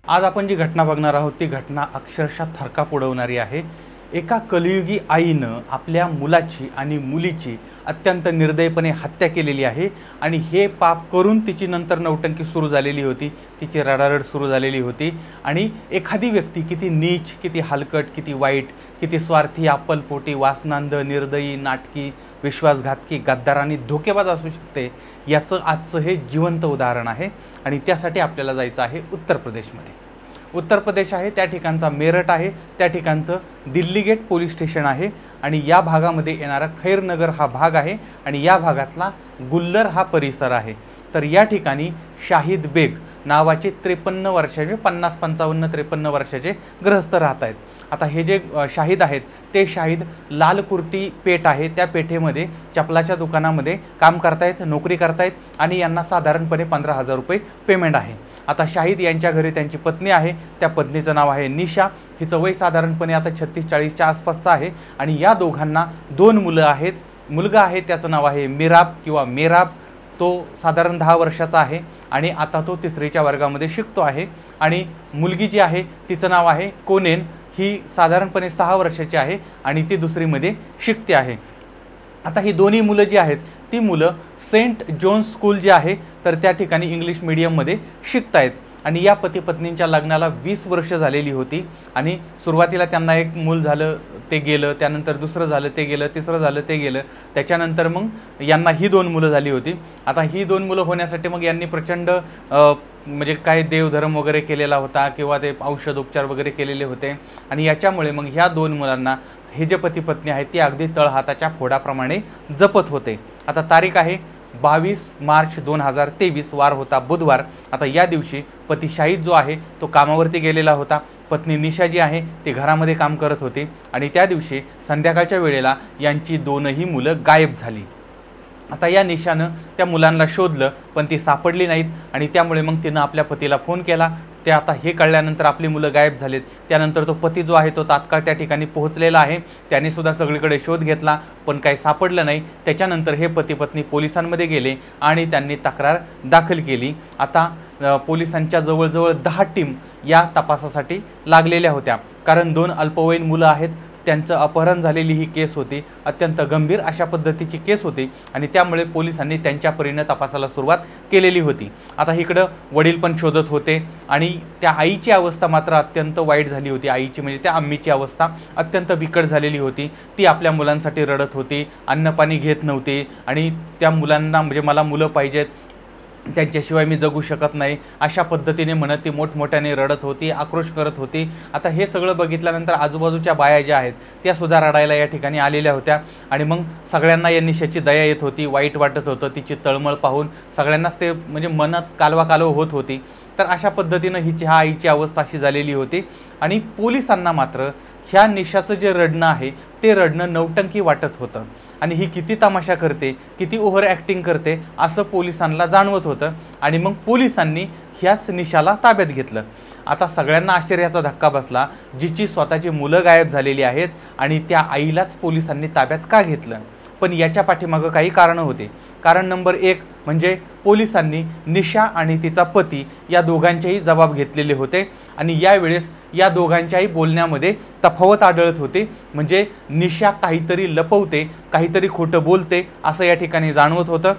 आज आपण जी घटना बघणार आहोत ती घटना अक्षरशः थरकाप उडवणारी आहे। एका कलियुगी आईनं आपल्या मुलाची आणि मुलीची अत्यंत निर्दयपणे हत्या केलेली आहे आणि हे पाप करून तिची नंतर नौटंकी सुरू झालेली होती, तिची रडारड सुरू झालेली होती। आणि एखादी व्यक्ती किती नीच, किती हलकट, किती वाईट, किती स्वार्थी, अप्पलपोटी, वासनांध, निर्दयी, नाटकी, विश्वासघातकी, गद्दार आणि धोकेबाज असू शकते याचं आजचं हे जिवंत उदाहरण आहे। आणि त्यासाठी आपल्याला जायचं आहे उत्तर प्रदेशमध्ये। उत्तर प्रदेश आहे, त्या ठिकाणचा मेरठ आहे, त्या ठिकाणचं दिल्ली गेट पोलीस स्टेशन आहे आणि या भागामध्ये येणारा खैरनगर हा भाग आहे आणि या भागातला गुल्लर हा परिसर आहे। तर या ठिकाणी शाहिद बेग नावाचे 53 वर्षाचे 50-55-53 वर्षाचे गृहस्थ राहत आहेत। आता हे जे शाहिद आहेत ते शाहिद लाल कुर्ती पेठ आहे, त्या पेठेमध्ये चपलाच्या दुकानामध्ये काम करतायत, नोकरी करतायत आणि यांना साधारणपणे 15,000 रुपये पेमेंट आहे। आता शाहिद यांच्या घरी त्यांची पत्नी आहे, त्या पत्नीचं नाव आहे निशा, हिचं वय साधारणपणे आता 36-40च्या आसपासचं आहे आणि या दोघांना 2 मुलं आहेत। मुलगा आहे त्याचं नाव आहे मिराब किंवा मेराब, तो साधारण 10 वर्षाचा आहे आणि आता तो 3ऱ्या वर्गामध्ये शिकतो आहे। आणि मुलगी जी आहे तिचं नाव आहे कोनेन, ही साधारणपणे 6 वर्षाची आहे आणि ती 2रीमध्ये शिकते आहे। आता ही दोन्ही मुलं जी आहेत ती मुलं सेंट जोन्स स्कूल जे आहे तर त्या ठिकाणी इंग्लिश मीडियममध्ये शिकतायत आणि या पती पत्नींच्या लग्नाला 20 वर्ष झालेली होती आणि सुरुवातीला त्यांना एक मूल झालं, ते गेलं, त्यानंतर दुसरं झालं, ते गेलं, तिसरं झालं, ते गेलं, त्याच्यानंतर मग यांना ही 2 मुलं झाली होती। आता ही 2 मुलं होण्यासाठी मग यांनी प्रचंड म्हणजे काय देवधर्म वगैरे केलेला होता किंवा ते औषध उपचार वगैरे केलेले होते आणि याच्यामुळे मग ह्या 2 मुलांना हे जे पती पत्नी आहेत ती अगदी तळहाताच्या फोडाप्रमाणे जपत होते। आता तारीख आहे 22 मार्च 2023, वार होता बुधवार। आता या दिवशी पती शाहिद जो आहे तो कामावरती गेलेला होता, पत्नी निशा जी आहे ती घरामध्ये काम करत होती आणि त्या दिवशी संध्याकाळच्या वेळेला यांची 2ही मुलं गायब झाली। आता या निशानं त्या मुलांना शोधलं पण ती सापडली नाहीत आणि त्यामुळे मग तिनं आपल्या पतीला फोन केला। ते आता हे कळल्यानंतर आपली मुलं गायब झालेत, त्यानंतर तो पती जो आहे तो तात्काळ त्या ठिकाणी पोहोचलेला आहे, त्याने सुद्धा सगळीकडे शोध घेतला पण काही सापडलं नाही। त्याच्यानंतर हे पती पत्नी पोलिसांमध्ये गेले आणि त्यांनी तक्रार दाखल केली। आता पोलिसांच्या जवळजवळ 10 टीम या तपासासाठी लागलेल्या होत्या, कारण 2 अल्पवयीन मुलं आहेत, त्यांचं अपहरण झालेली ही केस होती, अत्यंत गंभीर अशा पद्धतीची केस होती आणि त्यामुळे पोलिसांनी त्यांच्या परीने तपासाला सुरुवात केलेली होती। आता इकडं वडील पण शोधत होते आणि त्या आईची अवस्था मात्र अत्यंत वाईट झाली होती। आईची म्हणजे त्या अम्मीची अवस्था अत्यंत बिकट झालेली होती, ती आपल्या मुलांसाठी रडत होती, अन्नपाणी घेत नव्हती आणि त्या मुलांना म्हणजे मला मुलं पाहिजेत, त्यांच्याशिवाय मी जगू शकत नाही अशा पद्धतीने म्हणत ती मोठमोठ्याने रडत होती, आक्रोश करत होती। आता हे सगळं बघितल्यानंतर आजूबाजूच्या बाया ज्या आहेत त्या सुद्धा रडायला या ठिकाणी आलेल्या होत्या आणि मग सगळ्यांना या निशाची दया येत होती, वाईट वाटत होतं, तिची तळमळ पाहून सगळ्यांनाच ते म्हणजे मनात कालवा होत होती। तर अशा पद्धतीनं ह्या आईची अवस्था अशी झालेली होती आणि पोलिसांना मात्र ह्या निशाचं जे रडणं आहे ते रडणं नौटंकी वाटत होतं आणि ही किती तमाशा करते, किती ओव्हर ॲक्टिंग करते असं पोलिसांना जाणवत होतं आणि मग पोलिसांनी ह्याच निशाला ताब्यात घेतलं। आता सगळ्यांना आश्चर्याचा धक्का बसला, जिची स्वतःची मुलं गायब झालेली आहेत आणि त्या आईलाच पोलिसांनी ताब्यात का घेतलं? पण याच्या पाठीमागं काही कारणं होते। कारण नंबर 1 म्हणजे पोलिसांनी निशा आणि तिचा पती या दोघांचेही जबाब घेतलेले होते आणि यावेळेस या दोघांच्याही बोलण्यामध्ये तफावत आढळत होते, म्हणजे निशा काहीतरी लपवते, काहीतरी खोटं बोलते असं या ठिकाणी जाणवत होतं।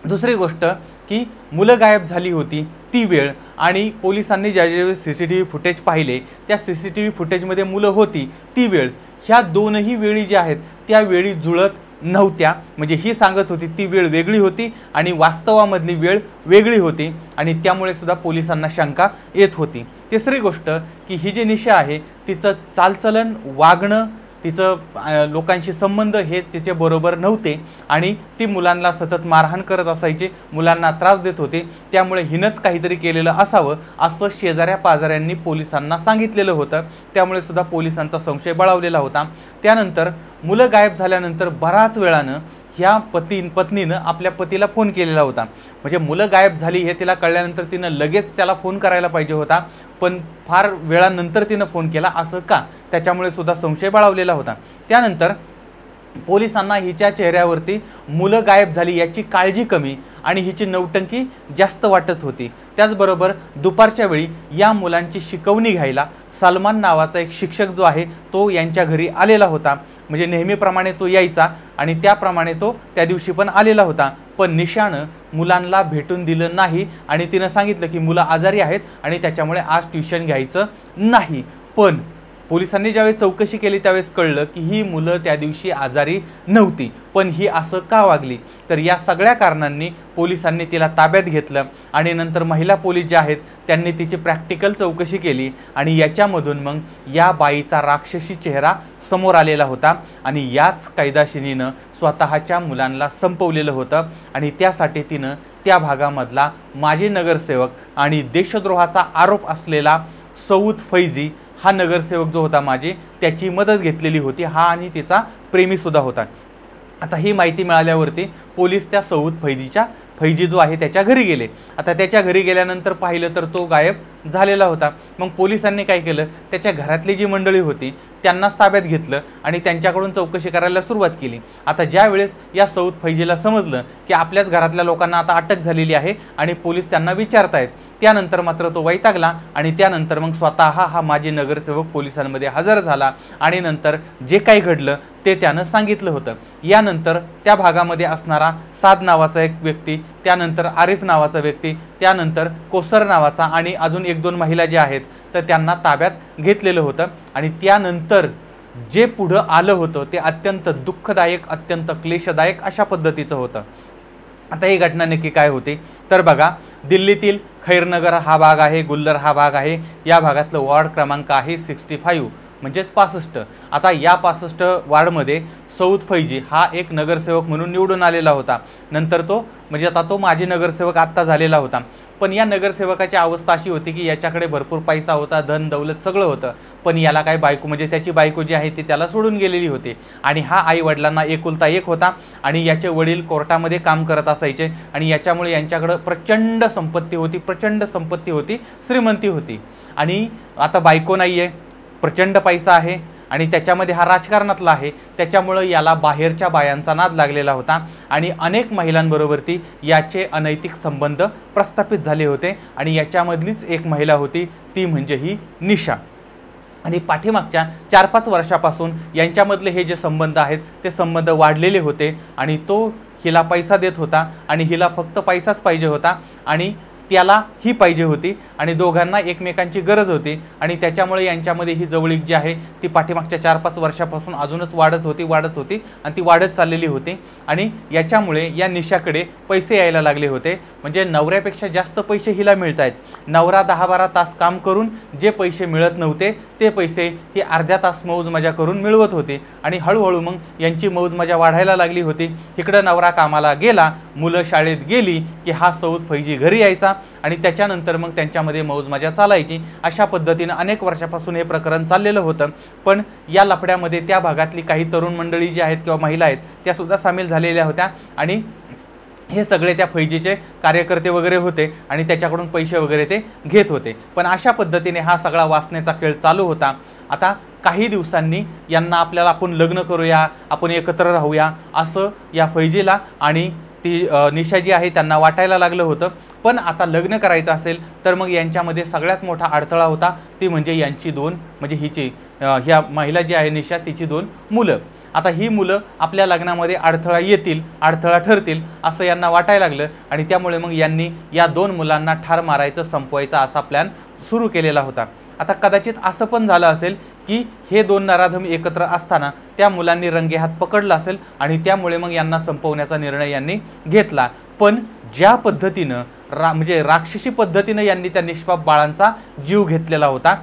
दुसरी गोष्ट की मुलं गायब झाली होती ती वेळ आणि पोलिसांनी ज्या CCTV फुटेज पाहिले त्या CCTV फुटेजमध्ये मुलं होती ती वेळ, ह्या 2ही वेळी ज्या आहेत त्या वेळी जुळत नव्हत्या। म्हणजे ही सांगत होती ती वेळ वेगळी होती आणि वास्तवामधली वेळ वेगळी होती आणि त्यामुळे सुद्धा पोलिसांना शंका येत होती। तिसरी गोष्ट की ही जी निशा आहे तिचं चालचलन, वागणं, तिचं लोकांशी संबंध हे तिचे बरोबर नव्हते आणि ती मुलांना सतत मारहाण करत असायची, मुलांना त्रास देत होती, त्यामुळे हिनंच काहीतरी केलेलं असावं असं शेजाऱ्या पाजाऱ्यांनी पोलिसांना सांगितलेलं होतं, त्यामुळे सुद्धा पोलिसांचा संशय बळावलेला होता। त्यानंतर मुलं गायब झाल्यानंतर बराच वेळानं ह्या पत्नीनं आपल्या पतीला फोन केलेला होता, म्हणजे मुलं गायब झाली हे तिला कळल्यानंतर तिनं लगेच त्याला फोन करायला पाहिजे होता, पण फार वेळानंतर तिनं फोन केला असं का? त्याच्यामुळे सुद्धा संशय बळावलेला होता। त्यानंतर पोलिसांना हिच्या चेहऱ्यावरती मुलं गायब झाली याची काळजी कमी आणि हिची नौटंकी जास्त वाटत होती। त्याचबरोबर दुपारच्या वेळी या मुलांची शिकवणी घ्यायला सलमान नावाचा एक शिक्षक जो आहे तो यांच्या घरी आलेला होता। म्हणजे नेहमीप्रमाणे तो यायचा आणि त्याप्रमाणे तो त्या दिवशी पण आलेला होता। पण निशानं मुलांना भेटून दिलं नाही आणि तिनं सांगितलं की मुलं आजारी आहेत आणि त्याच्यामुळे आज ट्युशन घ्यायचं नाही। पण पोलिसांनी ज्यावेळेस चौकशी केली त्यावेळेस कळलं की ही मुलं त्या दिवशी आजारी नव्हती, पण ही असं का वागली। तर या सगळ्या कारणांनी पोलिसांनी तिला ताब्यात घेतलं आणि नंतर महिला पोलीस जे आहेत त्यांनी तिची प्रॅक्टिकल चौकशी केली आणि याच्यामधून मग या बाईचा राक्षसी चेहरा समोर आलेला होता आणि याच कैदाशिनीनं स्वतःच्या मुलांना संपवलेलं होतं आणि त्यासाठी तिनं त्या भागामधला माजी नगरसेवक आणि देशद्रोहाचा आरोप असलेला सौद फैजी हा नगरसेवक जो होता माझे त्याची मदत घेतलेली होती। हा आणि तिचा प्रेमी सुद्धा होता। आता ही माहिती मिळाल्यावरती पोलीस त्या सौद फैजी जो आहे त्याच्या घरी गेले। आता त्याच्या घरी गेल्यानंतर पाहिलं तर तो गायब झालेला होता। मग पोलिसांनी काय केलं, त्याच्या घरातली जी मंडळी होती त्यांनाच ताब्यात घेतलं आणि त्यांच्याकडून चौकशी करायला सुरुवात केली। आता ज्या वेळेस या सौद फैजीला समजलं की आपल्याच घरातल्या लोकांना आता अटक झालेली आहे आणि पोलीस त्यांना विचारतायत, त्यानंतर मात्र तो वैतागला आणि त्यानंतर मग स्वतः हा माजी नगरसेवक पोलिसांमध्ये हजर झाला आणि नंतर जे काही घडलं ते त्यानं सांगितलं होतं। यानंतर त्या भागामध्ये असणारा साद नावाचा एक व्यक्ती, त्यानंतर आरिफ नावाचा व्यक्ती, त्यानंतर कोसर नावाचा आणि अजून एक दोन महिला ज्या आहेत तर त्यांना ताब्यात घेतलेलं होतं आणि त्यानंतर जे पुढं आलं होतं ते अत्यंत दुःखदायक, अत्यंत क्लेशदायक अशा पद्धतीचं होतं। आता ही घटना नक्की काय होती तर बघा, दिल्लीतील खैरनगर हा भाग आहे, गुल्लर हा भाग आहे, या भागातलं वॉर्ड क्रमांक आहे 65 म्हणजेच 65। आता या 65 वार्डमध्ये सौद फैजी हा एक नगरसेवक म्हणून निवडून आलेला होता। नंतर तो म्हणजे आता तो माजी नगरसेवक आत्ता झालेला होता। पण या नगरसेवकाची अवस्था अशी होती की याच्याकडे भरपूर पैसा होता, धन दौलत सगळं होतं, पण याला काय बायको म्हणजे त्याची बायको जी आहे ती त्याला सोडून गेलेली होती आणि हा आई वडिलांना एकुलता एक होता आणि याचे वडील कोर्टामध्ये काम करत असायचे आणि याच्यामुळे यांच्याकडे प्रचंड संपत्ती होती, श्रीमंती होती आणि आता बायको नाहीये, प्रचंड पैसा आहे आणि त्याच्यामध्ये हा राजकारणातला आहे, त्याच्यामुळं याला बाहेरच्या बायांचा नाद लागलेला होता आणि अनेक महिलांबरोबरती याचे अनैतिक संबंध प्रस्थापित झाले होते आणि याच्यामधलीच एक महिला होती ती म्हणजे ही निशा। आणि पाठीमागच्या 4-5 वर्षापासून यांच्यामधले हे जे संबंध आहेत ते संबंध वाढलेले होते आणि तो हिला पैसा देत होता आणि हिला फक्त पैसाच पाहिजे होता आणि त्याला ही पाहिजे होती आणि दोघांना एकमेकांची गरज होती आणि त्याच्यामुळे यांच्यामध्ये ही जवळीक जी आहे ती पाठीमागच्या 4-5 वर्षापासून अजूनच वाढत होती आणि ती वाढत चाललेली होती आणि याच्यामुळे या निशाकडे पैसे यायला लागले होते। म्हणजे नवऱ्यापेक्षा जास्त पैसे हिला मिळत आहेत। नवरा 10-12 तास काम करून जे पैसे मिळत नव्हते ते पैसे ही अर्ध्या तास मौज मजा करून मिळवत होते आणि हळूहळू मग यांची मौज मजा वाढायला लागली होती। इकडं नवरा कामाला गेला, मुलं शाळेत गेली की हा सौद फैजी घरी यायचा आणि त्याच्यानंतर मग त्यांच्यामध्ये मौज मजा चालायची। अशा पद्धतीने अनेक वर्षापासून हे प्रकरण चाललेलं होतं। पण या लफड्यामध्ये त्या भागातली काही तरुण मंडळी जी आहेत किंवा महिला आहेत त्या सुद्धा सामील झालेल्या होत्या आणि हे सगळे त्या फैजीचे कार्यकर्ते वगैरे होते आणि त्याच्याकडून पैसे वगैरे ते घेत होते। पण अशा पद्धतीने हा सगळा वासनेचा खेळ चालू होता। आता काही दिवसांनी यांना आपल्याला आपण लग्न करूया, आपण एकत्र राहूया असं या फैजीला आणि ती निशा जी आहे त्यांना वाटायला लागलं होतं। पण आता लग्न करायचं असेल तर मग यांच्यामध्ये सगळ्यात मोठा अडथळा होता ती म्हणजे यांची दोन म्हणजे हिची ह्या महिला जी आहे निशा तिची 2 मुलं। आता ही मुलं आपल्या लग्नामध्ये अडथळा ठरतील असं यांना वाटायला लागलं आणि त्यामुळे मग यांनी या 2 मुलांना ठार मारायचं, संपवायचा असा प्लॅन सुरू केलेला होता। आता कदाचित असं पण झालं असेल की हे 2 नराधम एकत्र असताना त्या मुलांनी रंगेहात पकडला असेल आणि त्यामुळे मग यांना संपवण्याचा निर्णय यांनी घेतला। पण ज्या पद्धतीनं म्हणजे राक्षसी पद्धतीनं यांनी त्या निष्पाप बाळांचा जीव घेतलेला होता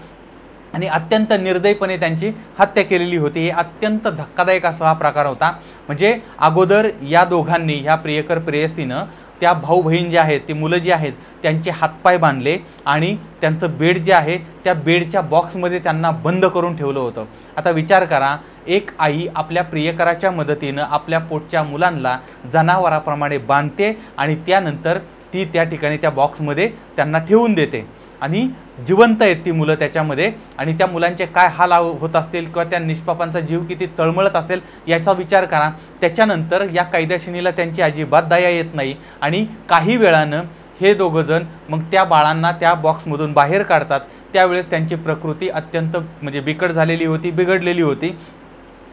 आणि अत्यंत निर्दयपणे त्यांची हत्या केलेली होती। हे अत्यंत धक्कादायक असा हा प्रकार होता। म्हणजे अगोदर या दोघांनी ह्या प्रियकर प्रेयसीनं त्या भाऊ बहीण जे आहेत, ती मुलं जी आहेत त्यांचे हातपाय बांधले आणि त्यांचं बेड जे आहे त्या बेडच्या बॉक्समध्ये त्यांना बंद करून ठेवलं होतं। आता विचार करा, एक आई आपल्या प्रियकराच्या मदतीनं आपल्या पोटच्या मुलांना जनावराप्रमाणे बांधते आणि त्यानंतर ती त्या ठिकाणी त्या बॉक्समध्ये त्यांना ठेवून देते आणि जिवंत आहेत ती मुलं त्याच्यामध्ये, आणि त्या मुलांचे काय हाल होत असतील किंवा त्या निष्पापांचा जीव किती तळमळत असेल याचा विचार करा। त्याच्यानंतर या कायदेशीनीला त्यांची अजिबात दया येत नाही आणि काही वेळानं हे दोघं जण मग त्या बाळांना त्या बॉक्समधून बाहेर काढतात। त्यावेळेस त्यांची प्रकृती अत्यंत म्हणजे बिकट झालेली होती, बिघडलेली होती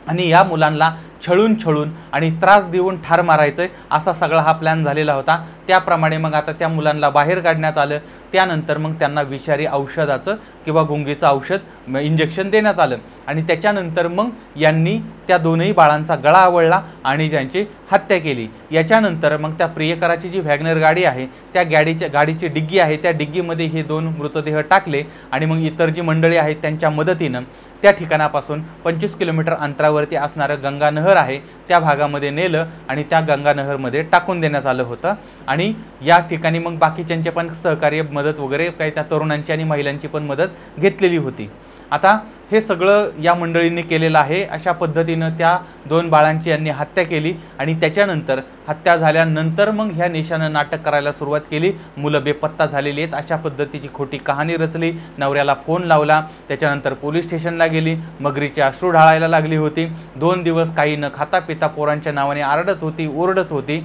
आणि या मुलांना छळून आणि त्रास देऊन ठार मारायचं असा सगळा हा प्लॅन झालेला होता। त्याप्रमाणे मग आता त्या मुलांना बाहेर काढण्यात आलं। त्यानंतर मग त्यांना विषारी औषधाचं किंवा गुंगीचं औषध इंजेक्शन देण्यात आलं आणि त्याच्यानंतर मग यांनी त्या दोनही बाळांचा गळा आवळला आणि त्यांची हत्या केली। याच्यानंतर मग त्या प्रियकराची जी वॅगनर गाडी आहे त्या गाडीची डिग्गी आहे त्या डिग्गीमध्ये हे दोन मृतदेह टाकले आणि मग इतर जी मंडळी आहेत त्यांच्या मदतीनं त्या ठिकाणापासून 25 किलोमीटर अंतरावरती असणारं गंगा नहर आहे त्या भागामध्ये नेलं आणि त्या गंगा नहरमध्ये टाकून देण्यात आलं होतं। आणि या ठिकाणी मग बाकीच्यांचे पण सहकार्य मदत वगैरे काही त्या तरुणांची आणि महिलांची पण मदत घेतलेली होती। आता हे सगळं या मंडळींनी केलेलं आहे। अशा पद्धतीनं त्या दोन बाळांची यांनी हत्या केली आणि त्याच्यानंतर हत्या झाल्यानंतर मग ह्या निशानं नाटक करायला सुरुवात केली। मुलं बेपत्ता झालेली आहेत अशा पद्धतीची खोटी कहाणी रचली, नवऱ्याला फोन लावला, त्याच्यानंतर पोलीस स्टेशनला गेली, मगरीचे अश्रू ढाळायला लागली होती। 2 दिवस काही न खाता पिता पोरांच्या नावाने आरडत होती, ओरडत होती।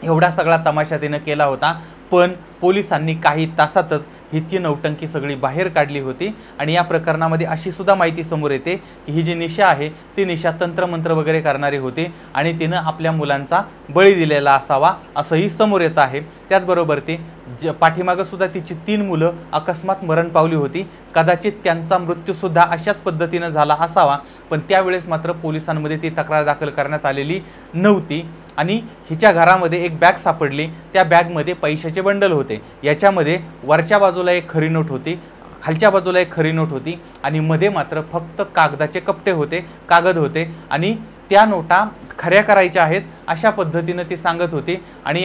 एवढा सगळा तमाशा तिनं केला होता, पण पोलिसांनी काही तासातच हिची नौटंकी सगळी बाहेर काढली होती। आणि या प्रकरणामध्ये अशी सुद्धा माहिती समोर येते की ही जी निशा आहे ती निशा तंत्रमंत्र वगैरे करणारी होती आणि तिनं आपल्या मुलांचा बळी दिलेला असावा असंही समोर येत आहे। त्याचबरोबर ती पाठीमागं सुद्धा तिची 3 मुलं अकस्मात मरण पावली होती। कदाचित त्यांचा मृत्यूसुद्धा अशाच पद्धतीनं झाला असावा, पण त्यावेळेस मात्र पोलिसांमध्ये ती तक्रार दाखल करण्यात आलेली नव्हती। आणि हिच्या घरामध्ये एक बॅग सापडली, त्या बॅगमध्ये पैशाचे बंडल होते। याच्यामध्ये वरच्या बाजूला एक खरी नोट होती, खालच्या बाजूला एक खरी नोट होती आणि मध्ये मात्र फक्त कागदाचे कपटे होते, कागद होते आणि त्या नोटा खऱ्या करायच्या आहेत अशा पद्धतीनं ती सांगत होती। आणि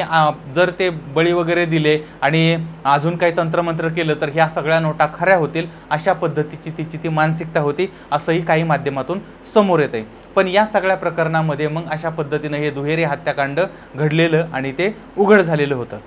जर ते बळी वगैरे दिले आणि अजून काही तंत्रमंत्र केलं तर ह्या सगळ्या नोटा खऱ्या होतील अशा पद्धतीची तिची ती मानसिकता होती असंही काही माध्यमातून समोर येते। पण या सगळ्या प्रकरणामध्ये मग अशा पद्धतीनं हे दुहेरी हत्याकांड घडलेलं आणि ते उघड झालेलं होतं।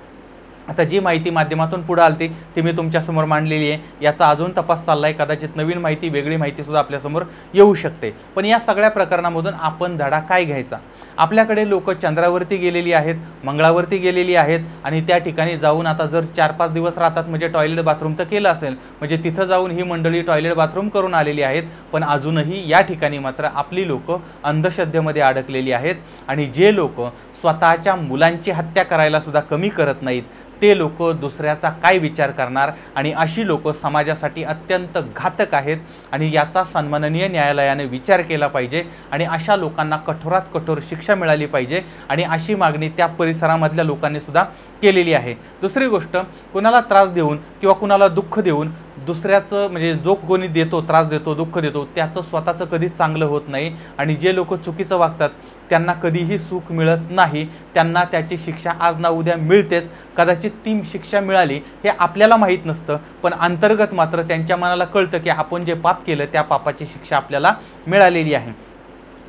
आता जी माहिती माध्यमातून पुढे आलती ती मी तुमच्यासमोर मांडलेली आहे। याचा अजून तपास चाललाय, कदाचित नवीन माहिती, वेगळी माहिती सुद्धा आपल्यासमोर येऊ शकते। पण या सगळ्या प्रकरणामधून आपण धडा काय घ्यायचा? आपल्याकडे लोक चंद्रावरती गेलेली आहेत, मंगळावरती गेलेली आहेत आणि त्या ठिकाणी जाऊन आता जर 4-5 दिवस राहतात म्हणजे टॉयलेट बाथरूम तर केलं असेल, म्हणजे तिथं जाऊन ही मंडळी टॉयलेट बाथरूम करून आलेली आहेत। पण अजूनही या ठिकाणी मात्र आपली लोक अंधश्रद्धेमध्ये अडकलेली आहेत आणि जे लोक स्वतःच्या मुलांची हत्या करायला सुद्धा कमी करत नाहीत ते लोक दुसऱ्याचा काय विचार करणार? आणि अशी लोक समाजासाठी अत्यंत घातक आहेत आणि याचा सन्माननीय न्यायालयाने विचार केला पाहिजे आणि अशा लोकांना कठोरात कठोर शिक्षा मिळाली पाहिजे आणि अशी मागणी त्या परिसरामधल्या लोकांनी सुद्धा केलेली आहे। दुसरी गोष्ट, कुणाला त्रास देऊन किंवा कुणाला दुःख देऊन दुसऱ्याचं म्हणजे जो कोणी देतो, त्रास देतो, दुःख देतो त्याचं स्वतःचं कधीच चांगलं होत नाही आणि जे लोक चुकीचं वागतात त्यांना कधीही सुख मिळत नाही, त्यांना त्याची शिक्षा आज ना उद्या मिळतेच। कदाचित ती शिक्षा मिळाली हे आपल्याला माहीत नसतं, पण अंतर्गत मात्र त्यांच्या मनाला कळतं की आपण जे पाप केलं त्या पापाची शिक्षा आपल्याला मिळालेली आहे।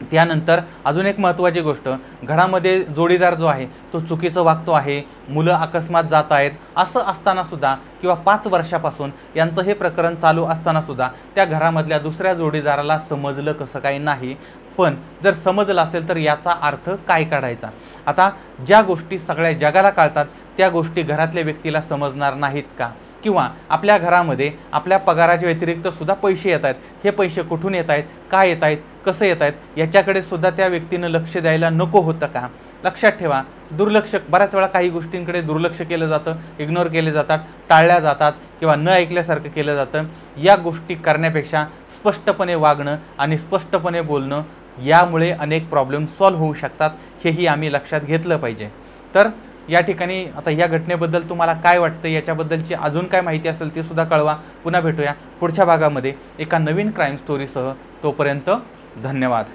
त्यानंतर अजून एक महत्त्वाची गोष्ट, घरामध्ये जोडीदार जो आहे तो चुकीचं वागतो आहे, मुलं अकस्मात जात आहेत असं असताना सुद्धा किंवा 5 वर्षापासून यांचं हे प्रकरण चालू असताना सुद्धा त्या घरामधल्या दुसऱ्या जोडीदाराला समजलं कसं काही नाही। पण जर समजलं असेल तर याचा अर्थ काय काढायचा? आता ज्या गोष्टी सगळ्या जगाला कळतात त्या गोष्टी घरातल्या व्यक्तीला समजणार नाहीत का? किंवा आपल्या घरामध्ये आपल्या पगाराच्या व्यतिरिक्त सुद्धा पैसे येत आहेत, हे पैसे कुठून येत आहेत, काय येत आहेत, कसं येत आहेत याच्याकडे सुद्धा त्या व्यक्तीनं लक्ष द्यायला नको होतं का? लक्षात ठेवा, दुर्लक्ष बऱ्याच वेळा काही गोष्टींकडे दुर्लक्ष केलं जातं, इग्नोर केले जातात, टाळल्या जातात किंवा न ऐकल्यासारखं केलं जातं। या गोष्टी करण्यापेक्षा स्पष्टपणे वागणं आणि स्पष्टपणे बोलणं यामुळे अनेक प्रॉब्लेम सॉल्व्ह होऊ शकतात, हेही आम्ही लक्षात घेतलं पाहिजे। तर या ठिकाणी आता या घटनेबद्दल तुम्हाला काय वाटतं, याच्याबद्दलची अजून काय माहिती असेल ती सुद्धा कळवा। पुन्हा भेटूया पुढच्या भागामध्ये एका नवीन क्राईम स्टोरीसह। तोपर्यंत धन्यवाद।